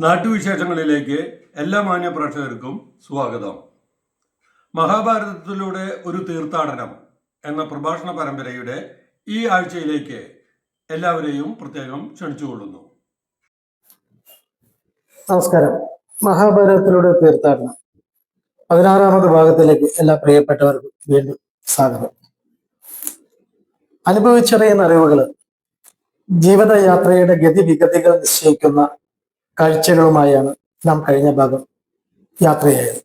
നാട്ടുവിശേഷങ്ങളിലേക്ക് എല്ലാ മാന്യ പ്രേക്ഷകർക്കും സ്വാഗതം. മഹാഭാരതത്തിലൂടെ ഒരു തീർത്ഥാടനം എന്ന പ്രഭാഷണ പരമ്പരയുടെ ഈ ആഴ്ചയിലേക്ക് എല്ലാവരെയും പ്രത്യേകം ക്ഷണിച്ചുകൊള്ളുന്നു. നമസ്കാരം. മഹാഭാരതത്തിലൂടെ തീർത്ഥാടനം 16ാമത് ഭാഗത്തിലേക്ക് എല്ലാ പ്രിയപ്പെട്ടവർക്കും വീണ്ടും സ്വാഗതം. അനുഭവിച്ചറിയുന്ന അറിവുകൾ ജീവിതയാത്രയുടെ ഗതിവിഗതികൾ നിശ്ചയിക്കുന്ന കാഴ്ചകളുമായാണ് നാം കഴിഞ്ഞ ഭാഗം യാത്രയായത്.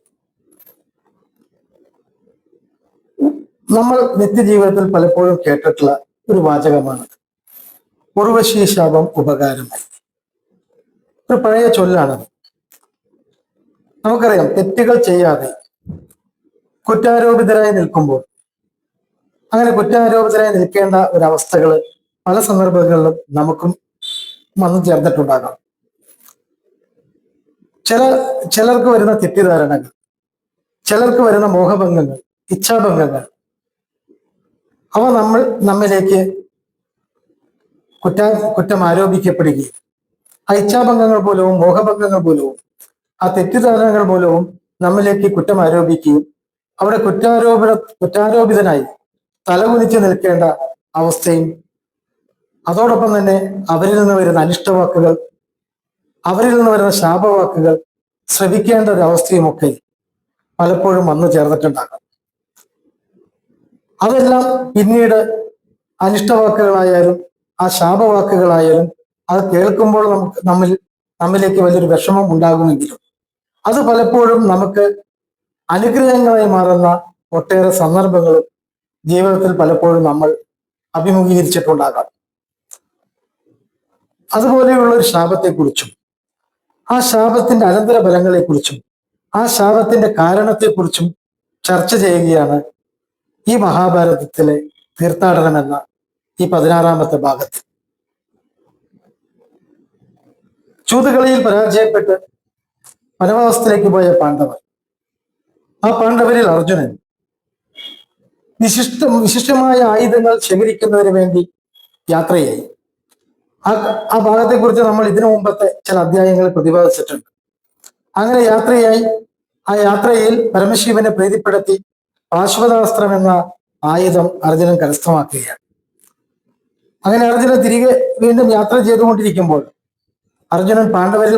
നമ്മൾ നിത്യജീവിതത്തിൽ പലപ്പോഴും കേട്ടിട്ടുള്ള ഒരു വാചകമാണ് ഉർവശി ശാപം ഉപകാരമായി. ഒരു പഴയ ചൊല്ലാണത്. നമുക്കറിയാം, തെറ്റുകൾ ചെയ്യാതെ കുറ്റാരോപിതരായി നിൽക്കുമ്പോൾ, അങ്ങനെ കുറ്റാരോപിതരായി നിൽക്കേണ്ട ഒരവസ്ഥകൾ പല സന്ദർഭങ്ങളിലും നമുക്കും വന്നു ചേർന്നിട്ടുണ്ടാകാം. ചിലർക്ക് വരുന്ന തെറ്റിദ്ധാരണകൾ, ചിലർക്ക് വരുന്ന മോഹഭംഗങ്ങൾ, ഇച്ഛാഭംഗങ്ങൾ, അവ നമ്മിലേക്ക് കുറ്റം ആരോപിക്കപ്പെടുകയും ആ ഇച്ഛാഭംഗങ്ങൾ മൂലവും മോഹഭംഗങ്ങൾ മൂലവും ആ തെറ്റിദ്ധാരണകൾ മൂലവും നമ്മിലേക്ക് കുറ്റം ആരോപിക്കുകയും അവിടെ കുറ്റാരോപിതനായി തലകുനിച്ച് നിൽക്കേണ്ട അവസ്ഥയും, അതോടൊപ്പം തന്നെ അവരിൽ നിന്ന് വരുന്ന അനിഷ്ടവാക്കുകൾ, അവരിൽ നിന്ന് വരുന്ന ശാപവാക്കുകൾ ശ്രവിക്കേണ്ട ഒരു അവസ്ഥയുമൊക്കെ പലപ്പോഴും വന്നു ചേർന്നിട്ടുണ്ടാകാം. അതെല്ലാം പിന്നീട് അനിഷ്ടവാക്കുകളായാലും ആ ശാപവാക്കുകളായാലും അത് കേൾക്കുമ്പോൾ നമ്മിലേക്ക് വലിയൊരു വിഷമം ഉണ്ടാകുമെങ്കിലും അത് പലപ്പോഴും നമുക്ക് അനുഗ്രഹങ്ങളായി മാറുന്ന ഒട്ടേറെ സന്ദർഭങ്ങളും ജീവിതത്തിൽ പലപ്പോഴും നമ്മൾ അഭിമുഖീകരിച്ചിട്ടുണ്ടാകാം. അതുപോലെയുള്ള ഒരു ശാപത്തെക്കുറിച്ചും ആ ശാപത്തിന്റെ അനന്തര ഫലങ്ങളെക്കുറിച്ചും ആ ശാപത്തിന്റെ കാരണത്തെക്കുറിച്ചും ചർച്ച ചെയ്യുകയാണ് ഈ മഹാഭാരതത്തിലെ തീർത്ഥാടനം എന്ന ഈ 16ാമത്തെ ഭാഗത്തിൽ. ചൂതുകളിയിൽ പരാജയപ്പെട്ട് വനവാസത്തിലേക്ക് പോയ പാണ്ഡവർ, ആ പാണ്ഡവരിൽ അർജുനൻ വിശിഷ്ടമായ ആയുധങ്ങൾ ശേഖരിക്കുന്നതിന് വേണ്ടി യാത്രയായി. ആ ഭാഗത്തെക്കുറിച്ച് നമ്മൾ ഇതിനു മുമ്പത്തെ ചില അധ്യായങ്ങളിൽ പ്രതിപാദിച്ചിട്ടുണ്ട്. അങ്ങനെ യാത്രയായി ആ യാത്രയിൽ പരമശിവനെ പ്രീതിപ്പെടുത്തി പാശ്വതാസ്ത്രം എന്ന ആയുധം അർജുനൻ കരസ്ഥമാക്കുകയാണ്. അങ്ങനെ അർജുനൻ തിരികെ വീണ്ടും യാത്ര ചെയ്തുകൊണ്ടിരിക്കുമ്പോൾ അർജുനൻ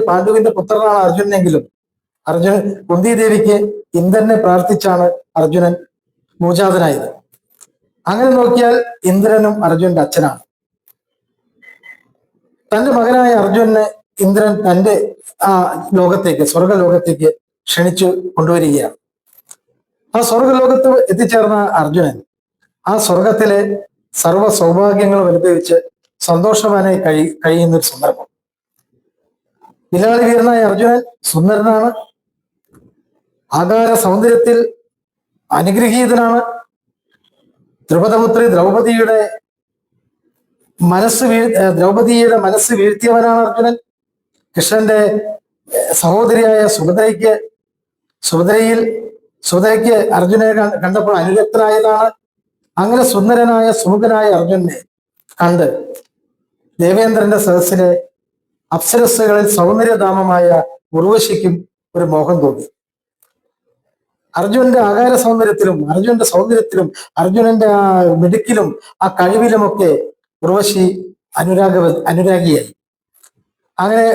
പാണ്ഡുവിന്റെ പുത്രനാണ് അർജുനനെങ്കിലും കുന്തിദേവിക്ക് ഇന്ദ്രനെ പ്രാർത്ഥിച്ചാണ് അർജുനൻ മോചാതനായത്. അങ്ങനെ നോക്കിയാൽ ഇന്ദ്രനും അർജുനന്റെ അച്ഛനാണ്. തന്റെ മകനായ അർജുനനെ ഇന്ദ്രൻ തന്റെ ആ ലോകത്തേക്ക്, സ്വർഗലോകത്തേക്ക് ക്ഷണിച്ചു കൊണ്ടുവരികയാണ്. ആ സ്വർഗലോകത്ത് എത്തിച്ചേർന്ന അർജുനൻ ആ സ്വർഗത്തിലെ സർവ്വ സൗഭാഗ്യങ്ങളും അനുഭവിച്ച് സന്തോഷവാനായി കഴിയുന്ന ഒരു സന്ദർഭം. വിലാളി വീരനായ അർജുനൻ സുന്ദരനാണ്, ആകാര സൗന്ദര്യത്തിൽ അനുഗ്രഹീതനാണ്. ദ്രുപദപുത്രി ദ്രൗപദിയുടെ മനസ്സ് വീഴ്ത്തിയവനാണ് അർജുനൻ. കൃഷ്ണന്റെ സഹോദരിയായ സുഭദ്രയ്ക്ക് അർജുനെ കണ്ടപ്പോൾ അനുരക്തനായതാണ്. അങ്ങനെ സുന്ദരനായ സുമുഖനായ അർജുനെ കണ്ട് ദേവേന്ദ്രന്റെ സദസ്സിലെ അപ്സരസ്സുകളിൽ സൗന്ദര്യധാമമായ ഉർവശിക്കും ഒരു മോഹം തോന്നി. അർജുനന്റെ ആകാര സൗന്ദര്യത്തിലും അർജുനന്റെ ആ മിടുക്കിലും ആ കഴിവിലുമൊക്കെ ഉർവശി അനുരാഗിയായി. അങ്ങനെ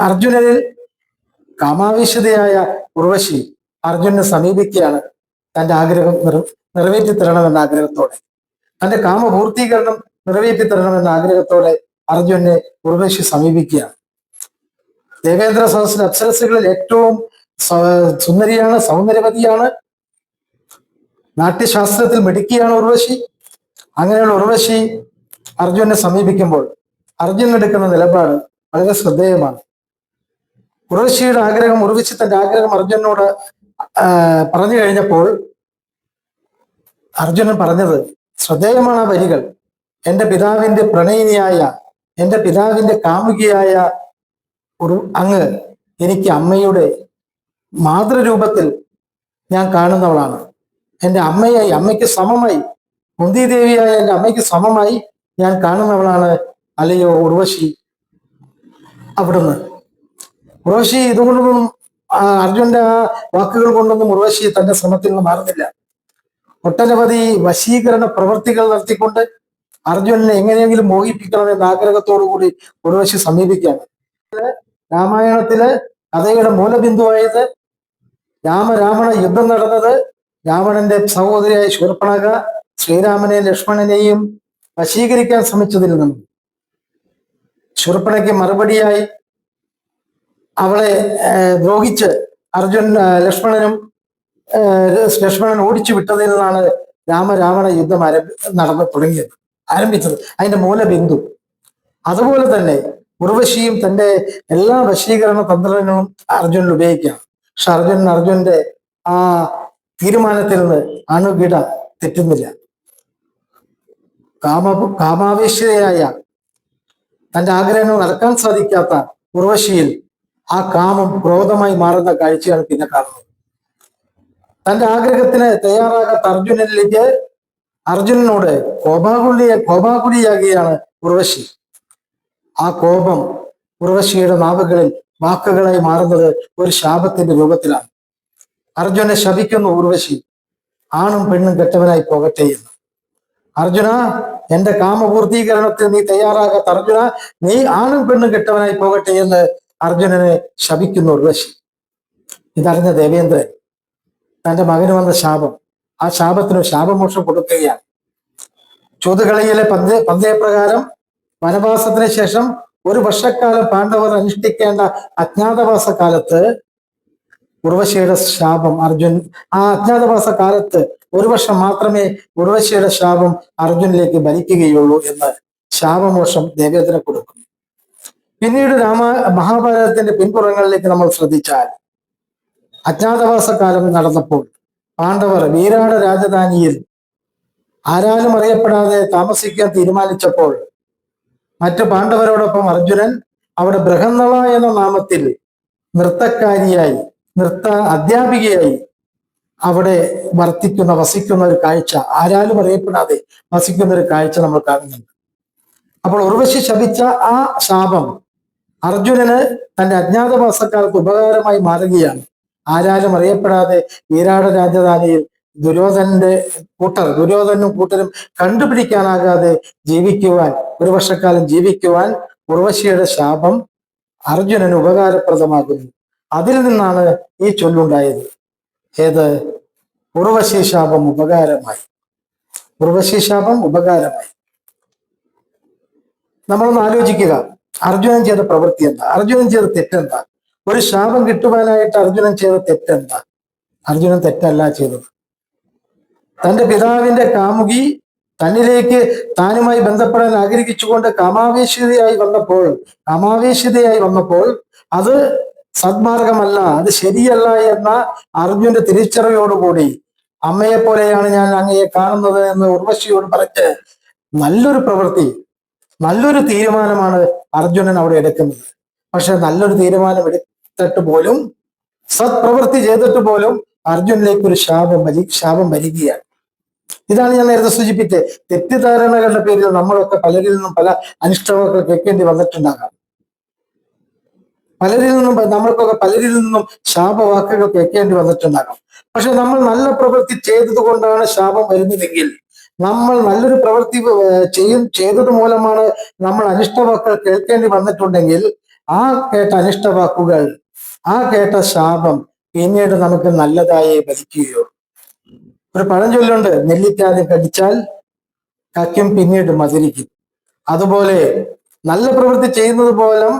അർജുനനിൽ കാമാവേശതയായ ഉർവശി അർജുനെ സമീപിക്കുകയാണ്. തന്റെ ആഗ്രഹം നിറവേറ്റി തരണമെന്ന ആഗ്രഹത്തോടെ, തന്റെ കാമപൂർത്തീകരണം നിറവേറ്റി തരണമെന്ന ആഗ്രഹത്തോടെ അർജുനെ ഉർവശി സമീപിക്കുകയാണ്. ദേവേന്ദ്ര സദസ്സിലെ അപ്സരസ്സുകളിൽ ഏറ്റവും സുന്ദരിയാണ്, സൗന്ദര്യവതിയാണ്, നാട്യശാസ്ത്രത്തിൽ മിടുക്കിയാണ് ഉർവശി. അങ്ങനെയുള്ള ഉർവശി അർജുനെ സമീപിക്കുമ്പോൾ അർജുനൻ എടുക്കുന്ന നിലപാട് വളരെ ശ്രദ്ധേയമാണ്. ഉർവശിയുടെ ആഗ്രഹം, ഉർവശി തന്റെ ആഗ്രഹം അർജുനോട് പറഞ്ഞു കഴിഞ്ഞപ്പോൾ അർജുനൻ പറഞ്ഞത് ശ്രദ്ധേയമാണ്. ആ വരികൾ, എന്റെ പിതാവിന്റെ പ്രണയിനിയായ, എന്റെ പിതാവിന്റെ കാമുകിയായ അങ്ങ് എനിക്ക് അമ്മയുടെ മാതൃരൂപത്തിൽ ഞാൻ കാണുന്നവളാണ്. എൻ്റെ അമ്മയ്ക്ക് സമമായി, കുന്തിദേവിയായ എൻ്റെ അമ്മയ്ക്ക് സമമായി ഞാൻ കാണുന്നവളാണ് അല്ലയോ ഉർവശി. അവിടുന്ന് ഉർവശി ഇതുകൊണ്ടൊന്നും അർജുന്റെ ആ വാക്കുകൾ കൊണ്ടൊന്നും ഉർവശി തന്റെ ശ്രമത്തിൽ നിന്ന് മാറുന്നില്ല. ഒട്ടനവധി വശീകരണ പ്രവർത്തികൾ നടത്തിക്കൊണ്ട് അർജുനനെ എങ്ങനെയെങ്കിലും മോഹിപ്പിക്കണമെന്ന ആഗ്രഹത്തോടു കൂടി ഉർവശി സമീപിക്കുകയാണ്. രാമായണത്തിലെ കഥയുടെ മൂലബിന്ദുവായത് രാമരാവണ യുദ്ധം നടന്നത് രാവണന്റെ സഹോദരിയായ ശൂർപ്പണഖ ശ്രീരാമനെയും ലക്ഷ്മണനെയും വശീകരിക്കാൻ ശ്രമിച്ചതിൽ നിന്നും ശൂർപ്പണയ്ക്ക് മറുപടിയായി അവളെ ദ്രോഹിച്ച് ലക്ഷ്മണൻ ഓടിച്ചു വിട്ടതിൽ നിന്നാണ് രാമരാവണ യുദ്ധം ആരംഭിച്ചത് അതിന്റെ മൂലബിന്ദു. അതുപോലെ തന്നെ ഉർവശിയും തന്റെ എല്ലാ വശീകരണ തന്ത്രങ്ങളും അർജുനൻ ഉപയോഗിക്കാം. പക്ഷെ അർജുനന്റെ ആ തീരുമാനത്തിൽ നിന്ന് അണുകിട തെറ്റുന്നില്ല. കാമാവേശയായ തന്റെ ആഗ്രഹങ്ങൾ നടക്കാൻ സാധിക്കാത്ത ഉർവശിയിൽ ആ കാമം ക്രോധമായി മാറുന്ന കാഴ്ചയാണ് പിന്നെ കാണുന്നത്. തന്റെ ആഗ്രഹത്തിന് തയ്യാറാകാത്ത അർജുനനോട് കോപാകുലിയാകുകയാണ് ഉർവശി. ആ കോപം ഉർവശിയുടെ വാക്കുകളായി മാറുന്നത് ഒരു ശാപത്തിന്റെ രൂപത്തിലാണ്. അർജുനെ ശപിക്കുന്നു ഉർവശി, ആണും പെണ്ണും കെട്ടവനായി പോകട്ടെ എന്ന്. അർജുന, എന്റെ കാമപൂർത്തീകരണത്തിന് നീ തയ്യാറാകാത്ത അർജുന, നീ ആണും പെണ്ണും കെട്ടവനായി പോകട്ടെ എന്ന് അർജുനനെ ശപിക്കുന്നു ഉർവശി. ഇതറിഞ്ഞ ദേവേന്ദ്രൻ തന്റെ മകന് വന്ന ശാപം, ആ ശാപത്തിന് ശാപമോക്ഷം കൊടുക്കുകയാണ്. ചൂതുകളിയിലെ പന്തയപ്രകാരം വനവാസത്തിന് ശേഷം ഒരു വർഷക്കാലം പാണ്ഡവർ അനുഷ്ഠിക്കേണ്ട അജ്ഞാതവാസ കാലത്ത് ഉർവശിയുടെ ശാപം ആ അജ്ഞാതവാസ കാലത്ത് ഒരു വർഷം മാത്രമേ ഉർവശിയുടെ ശാപം അർജുനിലേക്ക് ഭരിക്കുകയുള്ളൂ എന്ന് ശാപമോക്ഷം ദേവേന്ദ്രന് കൊടുക്കുന്നു. പിന്നീട് മഹാഭാരതത്തിന്റെ പിൻപുറങ്ങളിലേക്ക് നമ്മൾ ശ്രദ്ധിച്ചാൽ അജ്ഞാതവാസ കാലം നടന്നപ്പോൾ പാണ്ഡവർ വീരാട രാജധാനിയിൽ ആരാലും അറിയപ്പെടാതെ താമസിക്കാൻ തീരുമാനിച്ചപ്പോൾ മറ്റു പാണ്ഡവരോടൊപ്പം അർജുനൻ അവിടെ ബൃഹന്നള എന്ന നാമത്തിൽ നൃത്ത അധ്യാപികയായി അവിടെ വസിക്കുന്ന ഒരു കാഴ്ച, ആരാലും അറിയപ്പെടാതെ വസിക്കുന്ന ഒരു കാഴ്ച നമ്മൾ കാണുന്നുണ്ട്. അപ്പോൾ ഉർവശി ശപിച്ച ആ ശാപം അർജുനന് തന്റെ അജ്ഞാതവാസക്കാലത്ത് ഉപകാരമായി മാറുകയാണ്. ആരാലും അറിയപ്പെടാതെ വീരാട രാജധാനിയിൽ ദുര്യോധനും കൂട്ടരും കണ്ടുപിടിക്കാനാകാതെ ഒരു വർഷക്കാലം ജീവിക്കുവാൻ ഉർവശിയുടെ ശാപം അർജുനന് ഉപകാരപ്രദമാകുന്നു. അതിൽ നിന്നാണ് ഈ ചൊല്ലുണ്ടായത്. ഏത്? ഉർവശി ശാപം ഉപകാരമായി. നമ്മളൊന്ന് ആലോചിക്കുക, അർജുനൻ ചെയ്ത പ്രവൃത്തി എന്താ? അർജുനൻ ചെയ്ത തെറ്റെന്താ? ഒരു ശാപം കിട്ടുവാനായിട്ട് അർജുനൻ ചെയ്ത തെറ്റെന്താ? അർജുനൻ തെറ്റല്ല ചെയ്തത്. തന്റെ പിതാവിന്റെ കാമുകി തന്നിലേക്ക് താനുമായി ബന്ധപ്പെടാൻ ആഗ്രഹിച്ചുകൊണ്ട് കാമാവേശിതയായി വന്നപ്പോൾ അത് സദ്മാർഗമല്ല, അത് ശരിയല്ല എന്ന അർജുന്റെ തിരിച്ചറിയോടുകൂടി അമ്മയെ പോലെയാണ് ഞാൻ അങ്ങയെ കാണുന്നത് എന്ന് ഉർവശിയോട് പറഞ്ഞ് നല്ലൊരു തീരുമാനമാണ് അർജുനൻ അവിടെ എടുക്കുന്നത്. പക്ഷെ നല്ലൊരു തീരുമാനം എടുത്തിട്ട് പോലും, സത്പ്രവൃത്തി ചെയ്തിട്ട് പോലും അർജുനിലേക്ക് ഒരു ശാപം വരികയാണ്. ഇതാണ് ഞാൻ നേരത്തെ സൂചിപ്പിച്ചത്. തെറ്റിദ്ധാരണകളുടെ പേരിൽ നമ്മളൊക്കെ പലരിൽ നിന്നും പല അനിഷ്ടമൊക്കെ കേൾക്കേണ്ടി വന്നിട്ടുണ്ടാകാം. പലരിൽ നിന്നും ശാപവാക്കുകൾ കേൾക്കേണ്ടി വന്നിട്ടുണ്ടാകാം. പക്ഷെ നമ്മൾ നല്ല പ്രവൃത്തി ചെയ്തത് കൊണ്ടാണ് ശാപം വരുന്നതെങ്കിൽ, നമ്മൾ നല്ലൊരു പ്രവൃത്തി ചെയ്തത് മൂലമാണ് നമ്മൾ അനിഷ്ടവാക്കുകൾ കേൾക്കേണ്ടി വന്നിട്ടുണ്ടെങ്കിൽ, ആ കേട്ട അനിഷ്ടവാക്കുകൾ, ആ കേട്ട ശാപം പിന്നീട് നമുക്ക് നല്ലതായേ ഭരിക്കുകയുള്ളൂ. ഒരു പഴഞ്ചൊല്ലുണ്ട്, നെല്ലിക്കാതെ കടിച്ചാൽ കക്കും പിന്നീട് മധുരിക്കും. അതുപോലെ നല്ല പ്രവൃത്തി ചെയ്യുന്നത് പോലും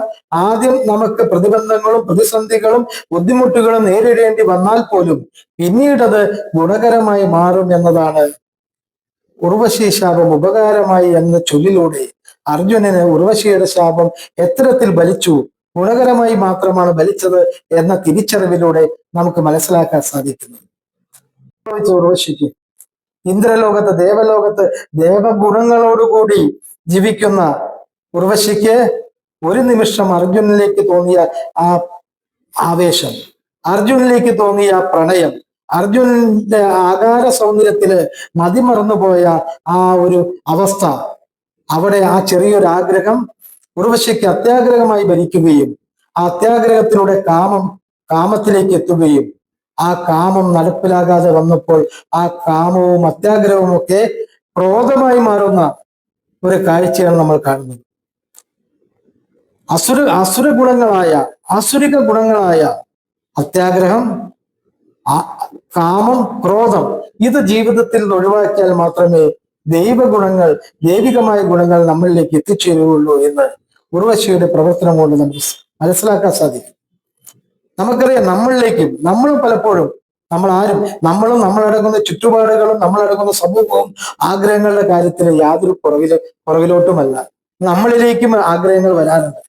ആദ്യം നമുക്ക് പ്രതിബന്ധങ്ങളും പ്രതിസന്ധികളും ബുദ്ധിമുട്ടുകളും നേരിടേണ്ടി വന്നാൽ പോലും പിന്നീട് അത് ഗുണകരമായി മാറും എന്നതാണ് ഉർവശി ശാപം ഉപകാരമായി എന്ന ചൊല്ലിലൂടെ അർജുനന് ഉർവശിയുടെ ശാപം എത്തരത്തിൽ ബലിച്ചു, ഗുണകരമായി മാത്രമാണ് ബലിച്ചത് എന്ന തിരിച്ചറിവിലൂടെ നമുക്ക് മനസ്സിലാക്കാൻ സാധിക്കുന്നു. ഉർവശിക്ക് ഇന്ദ്രലോകത്ത്, ദേവലോകത്ത് ദേവഗുണങ്ങളോടുകൂടി ജീവിക്കുന്ന ഉർവശിക്ക് ഒരു നിമിഷം അർജുനനിലേക്ക് തോന്നിയ ആ ആവേശം, അർജുനനിലേക്ക് തോന്നിയ പ്രണയം, അർജുനന്റെ ആകാര സൗന്ദര്യത്തില് മതിമറന്നുപോയ ആ ഒരു അവസ്ഥ, അവിടെ ആ ചെറിയൊരു ആഗ്രഹം ഉർവശിക്ക് അത്യാഗ്രഹമായി ഭരിക്കുകയും ആ അത്യാഗ്രഹത്തിലൂടെ കാമത്തിലേക്ക് എത്തുകയും ആ കാമം നടപ്പിലാകാതെ വന്നപ്പോൾ ആ കാമവും അത്യാഗ്രഹവും ഒക്കെ ക്രോധമായി മാറുന്ന ഒരു കാഴ്ചയാണ് നമ്മൾ കാണുന്നത്. ആസുരിക ഗുണങ്ങളായ അത്യാഗ്രഹം, കാമം, ക്രോധം ഇത് ജീവിതത്തിൽ നിന്ന് ഒഴിവാക്കിയാൽ മാത്രമേ ദൈവികമായ ഗുണങ്ങൾ നമ്മളിലേക്ക് എത്തിച്ചേരുകയുള്ളൂ എന്ന് ഉർവശിയുടെ പ്രവർത്തനം കൊണ്ട് നമുക്ക് മനസ്സിലാക്കാൻ സാധിക്കും. നമുക്കറിയാം, നമ്മളും പലപ്പോഴും നമ്മളും നമ്മളടങ്ങുന്ന ചുറ്റുപാടുകളും നമ്മളടങ്ങുന്ന സമൂഹവും ആഗ്രഹങ്ങളുടെ കാര്യത്തിൽ യാതൊരു പുറകിലോട്ടുമല്ല. നമ്മളിലേക്കും ആഗ്രഹങ്ങൾ വരാറുണ്ട്.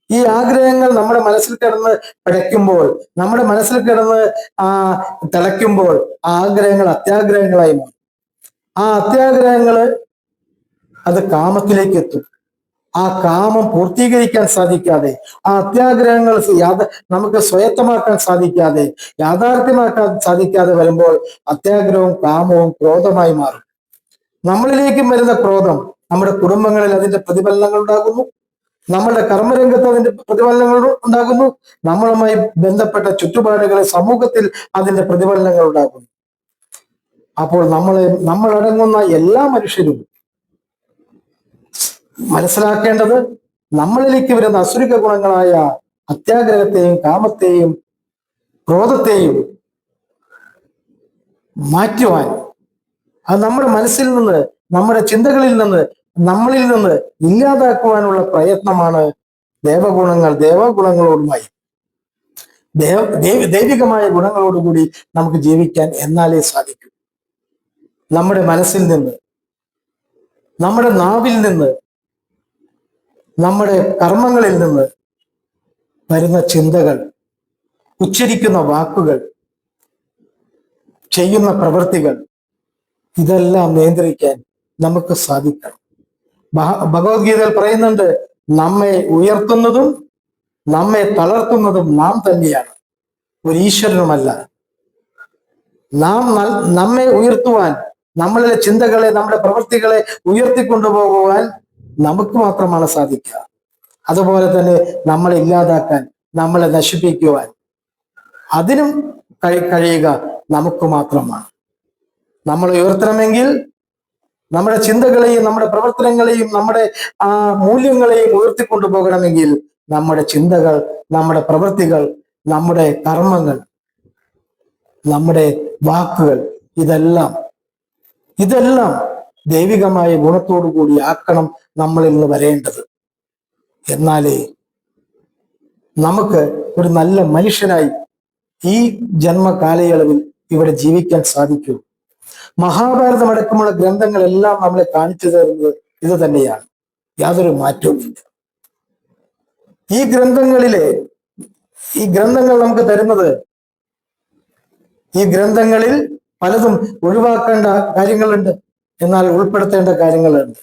ഈ ആഗ്രഹങ്ങൾ നമ്മുടെ മനസ്സിൽ കിടന്ന് പിടയ്ക്കുമ്പോൾ, നമ്മുടെ മനസ്സിൽ കിടന്ന് തിളയ്ക്കുമ്പോൾ ആഗ്രഹങ്ങൾ അത്യാഗ്രഹങ്ങളായി മാറും. ആ അത്യാഗ്രഹങ്ങള് അത് കാമത്തിലേക്ക് എത്തും. ആ കാമം പൂർത്തീകരിക്കാൻ സാധിക്കാതെ, ആ അത്യാഗ്രഹങ്ങൾ നമുക്ക് സ്വയത്തമാക്കാൻ സാധിക്കാതെ, യാഥാർത്ഥ്യമാക്കാൻ സാധിക്കാതെ വരുമ്പോൾ അത്യാഗ്രഹവും കാമവും ക്രോധമായി മാറും. നമ്മളിലേക്കും വരുന്ന ക്രോധം നമ്മുടെ കുടുംബങ്ങളിൽ അതിന്റെ പ്രതിഫലനങ്ങൾ ഉണ്ടാകുന്നു, നമ്മളുടെ കർമ്മരംഗത്ത് അതിന്റെ പ്രതിഫലനങ്ങൾ ഉണ്ടാകുന്നു, നമ്മളുമായി ബന്ധപ്പെട്ട ചുറ്റുപാടുകളിൽ സമൂഹത്തിൽ അതിന്റെ പ്രതിഫലനങ്ങൾ ഉണ്ടാകുന്നു. അപ്പോൾ നമ്മളടങ്ങുന്ന എല്ലാ മനുഷ്യരും മനസ്സിലാക്കേണ്ടത്, നമ്മളിലേക്ക് വരുന്ന അസുരിക ഗുണങ്ങളായ അത്യാഗ്രഹത്തെയും കാമത്തെയും ക്രോധത്തെയും മാറ്റുവാൻ, അത് നമ്മുടെ മനസ്സിൽ നിന്ന്, നമ്മുടെ ചിന്തകളിൽ നിന്ന്, നമ്മളിൽ നിന്ന് ഇല്ലാതാക്കുവാനുള്ള പ്രയത്നമാണ് ദേവഗുണങ്ങളോടുമായി ദൈവികമായ ഗുണങ്ങളോടുകൂടി നമുക്ക് ജീവിക്കാൻ എന്നാലേ സാധിക്കൂ. നമ്മുടെ മനസ്സിൽ നിന്ന്, നമ്മുടെ നാവിൽ നിന്ന്, നമ്മുടെ കർമ്മങ്ങളിൽ നിന്ന് വരുന്ന ചിന്തകൾ, ഉച്ചരിക്കുന്ന വാക്കുകൾ, ചെയ്യുന്ന പ്രവൃത്തികൾ ഇതെല്ലാം നിയന്ത്രിക്കാൻ നമുക്ക് സാധിക്കണം. ഭഗവത്ഗീതയിൽ പറയുന്നുണ്ട്, നമ്മെ ഉയർത്തുന്നതും നമ്മെ തളർത്തുന്നതും നാം തന്നെയാണ്, ഒരു ഈശ്വരനുമല്ല. നമ്മെ ഉയർത്തുവാൻ, നമ്മളിലെ ചിന്തകളെ, നമ്മുടെ പ്രവൃത്തികളെ ഉയർത്തിക്കൊണ്ടുപോകുവാൻ നമുക്ക് മാത്രമാണ് സാധിക്കുക. അതുപോലെ തന്നെ നമ്മളെ ഇല്ലാതാക്കാൻ, നമ്മളെ നശിപ്പിക്കുവാൻ അതിനും കഴിയുക നമുക്ക് മാത്രമാണ്. നമ്മൾ ഉയർത്തണമെങ്കിൽ നമ്മുടെ ചിന്തകളെയും നമ്മുടെ പ്രവർത്തനങ്ങളെയും നമ്മുടെ മൂല്യങ്ങളെയും ഉയർത്തിക്കൊണ്ടുപോകണമെങ്കിൽ നമ്മുടെ ചിന്തകൾ, നമ്മുടെ പ്രവൃത്തികൾ, നമ്മുടെ കർമ്മങ്ങൾ, നമ്മുടെ വാക്കുകൾ ഇതെല്ലാം ദൈവികമായ ഗുണത്തോടു കൂടി ആക്കണം നമ്മളിൽ നിന്ന് വരേണ്ടത്. എന്നാലേ നമുക്ക് ഒരു നല്ല മനുഷ്യനായി ഈ ജന്മകാലയളവിൽ ഇവിടെ ജീവിക്കാൻ സാധിക്കൂ. മഹാഭാരതം അടക്കമുള്ള ഗ്രന്ഥങ്ങളെല്ലാം നമ്മളെ കാണിച്ചു തരുന്നത് ഇത് തന്നെയാണ്, യാതൊരു മാറ്റവുമില്ല. ഈ ഗ്രന്ഥങ്ങൾ നമുക്ക് തരുന്നത്, ഈ ഗ്രന്ഥങ്ങളിൽ പലതും ഒഴിവാക്കേണ്ട കാര്യങ്ങളുണ്ട്, എന്നാൽ ഉൾപ്പെടുത്തേണ്ട കാര്യങ്ങളുണ്ട്.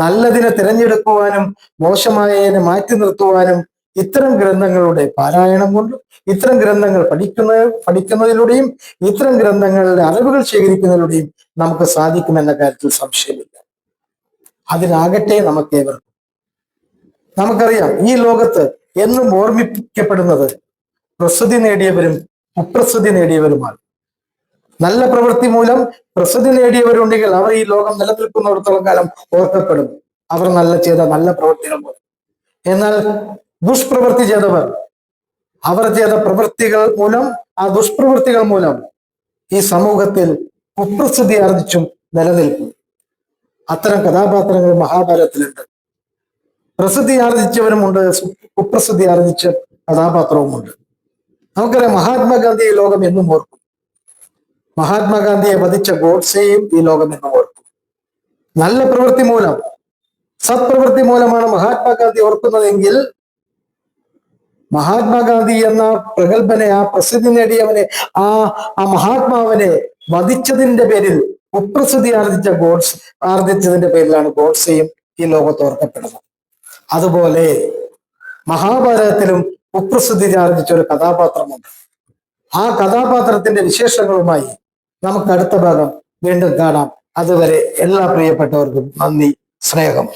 നല്ലതിനെ തിരഞ്ഞെടുക്കുവാനും മോശമായതിനെ മാറ്റി നിർത്തുവാനും ഇത്തരം ഗ്രന്ഥങ്ങളുടെ പാരായണം കൊണ്ടും, ഇത്തരം ഗ്രന്ഥങ്ങൾ പഠിക്കുന്നതിലൂടെയും, ഇത്തരം ഗ്രന്ഥങ്ങളുടെ അറിവുകൾ ശേഖരിക്കുന്നതിലൂടെയും നമുക്ക് സാധിക്കുമെന്ന കാര്യത്തിൽ സംശയമില്ല. അതിനാകട്ടെ നമുക്കേവർക്കും. നമുക്കറിയാം, ഈ ലോകത്ത് എന്നും ഓർമ്മിക്കപ്പെടുന്നത് പ്രസിദ്ധി നേടിയവരും കുപ്രസിദ്ധി നേടിയവരുമാണ്. നല്ല പ്രവൃത്തി മൂലം പ്രസിദ്ധി നേടിയവരുണ്ടെങ്കിൽ അവർ ഈ ലോകം നിലനിൽക്കുന്നിടത്തോളം കാലം ഓർക്കപ്പെടും, അവർ ചെയ്ത നല്ല പ്രവൃത്തികൾ മൂലം. എന്നാൽ ദുഷ്പ്രവൃത്തി ചെയ്തവർ, അവർ ചെയ്ത പ്രവൃത്തികൾ മൂലം, ആ ദുഷ്പ്രവൃത്തികൾ മൂലം ഈ സമൂഹത്തിൽ കുപ്രസിദ്ധി ആർജിച്ചും നിലനിൽക്കും. അത്തരം കഥാപാത്രങ്ങൾ മഹാഭാരതത്തിലുണ്ട്. പ്രസിദ്ധി ആർജിച്ചവരുമുണ്ട്, കുപ്രസിദ്ധി ആർജിച്ച കഥാപാത്രവുമുണ്ട്. നമുക്കറിയാം, മഹാത്മാഗാന്ധി ഈ ലോകം എന്നും ഓർക്കും. മഹാത്മാഗാന്ധിയെ വധിച്ച ഗോഡ്സെയും ഈ ലോകം എന്നും ഓർക്കും. നല്ല പ്രവൃത്തി മൂലം, സത്പ്രവൃത്തി മൂലമാണ് മഹാത്മാഗാന്ധി ഓർക്കുന്നതെങ്കിൽ, മഹാത്മാഗാന്ധി എന്ന പ്രഗത്ഭനെ, ആ പ്രസിദ്ധി നേടിയവനെ, ആ മഹാത്മാവിനെ വധിച്ചതിന്റെ പേരിൽ, കുപ്രസിദ്ധി ആർജിച്ചതിന്റെ പേരിലാണ് ഗോഡ്സെയും ഈ ലോകത്ത് ഓർക്കപ്പെടുന്നത്. അതുപോലെ മഹാഭാരതത്തിലും കുപ്രസിദ്ധി ആർജിച്ച ഒരു കഥാപാത്രമുണ്ട്. ആ കഥാപാത്രത്തിന്റെ വിശേഷങ്ങളുമായി നമുക്ക് അടുത്ത ഭാഗം വീണ്ടും കാണാം. അതുവരെ എല്ലാ പ്രിയപ്പെട്ടവർക്കും നന്ദി, സ്നേഹം.